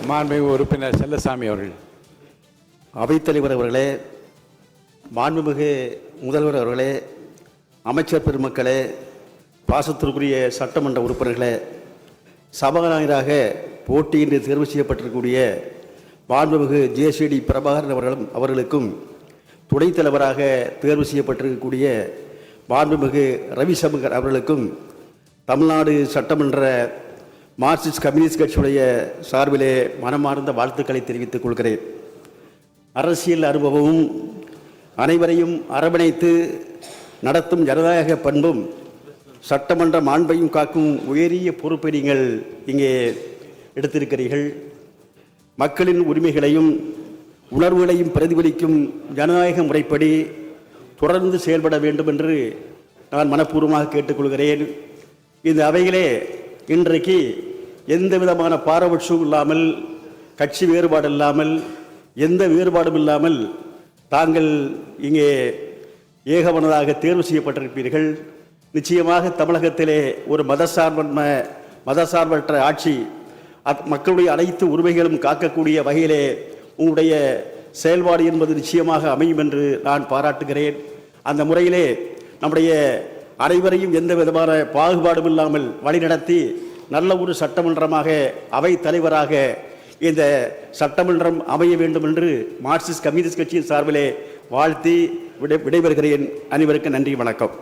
மாண்புமிகு உறுப்பினர் செல்லசாமி அவர்கள். அவைத்தலைவர் அவர்களே, மாண்புமிகு முதல்வர் அவர்களே, அமைச்சர் பெருமக்களே, பாசத்திற்குரிய சட்டமன்ற உறுப்பினர்களே, சபாநாயகராக போட்டியின்றி தேர்வு செய்யப்பட்டிருக்கக்கூடிய மாண்புமிகு ஜேசிடி பிரபாகரன் அவர்களுக்கும் துணைத் தலைவராக தேர்வு செய்யப்பட்டிருக்கக்கூடிய மாண்புமிகு ரவிசங்கர் அவர்களுக்கும் தமிழ்நாடு சட்டமன்ற மார்க்சிஸ்ட் கம்யூனிஸ்ட் கட்சியுடைய சார்பிலே மனமார்ந்த வாழ்த்துக்களை தெரிவித்துக் கொள்கிறேன். அரசியல் அனுபவமும் அனைவரையும் அரவணைத்து நடத்தும் ஜனநாயக பண்பும் சட்டமன்ற மாண்பையும் காக்கும் உயரிய பொறுப்பை நீங்கள் இங்கே எடுத்திருக்கிறீர்கள். மக்களின் உரிமைகளையும் உணர்வுகளையும் பிரதிபலிக்கும் ஜனநாயக முறைப்படி தொடர்ந்து செயல்பட வேண்டும் என்று நான் மனப்பூர்வமாக கேட்டுக்கொள்கிறேன். இந்த அவையிலே இன்றைக்கு எந்த விதமான பாரபட்சமும் இல்லாமல், கட்சி வேறுபாடு இல்லாமல், எந்த வேறுபாடும் இல்லாமல் தாங்கள் இங்கே ஏகமனதாக தேர்வு செய்யப்பட்டிருப்பீர்கள். நிச்சயமாக தமிழகத்திலே ஒரு மதசார்பற்ற ஆட்சி, மக்களுடைய அனைத்து உரிமைகளும் காக்கக்கூடிய வகையிலே உங்களுடைய செயல்பாடு என்பது நிச்சயமாக அமையும் என்று நான் பாராட்டுகிறேன். அந்த முறையிலே நம்முடைய அனைவரையும் எந்த விதமான பாகுபாடும் இல்லாமல் வழிநடத்தி நல்ல ஒரு சட்டமன்றமாக அவை தலைவராக இந்த சட்டமன்றம் அமைய வேண்டும் என்று மார்க்சிஸ்ட் கம்யூனிஸ்ட் கட்சியின் சார்பிலே வாழ்த்தி விடைபெறுகிறேன். அனைவருக்கும் நன்றி, வணக்கம்.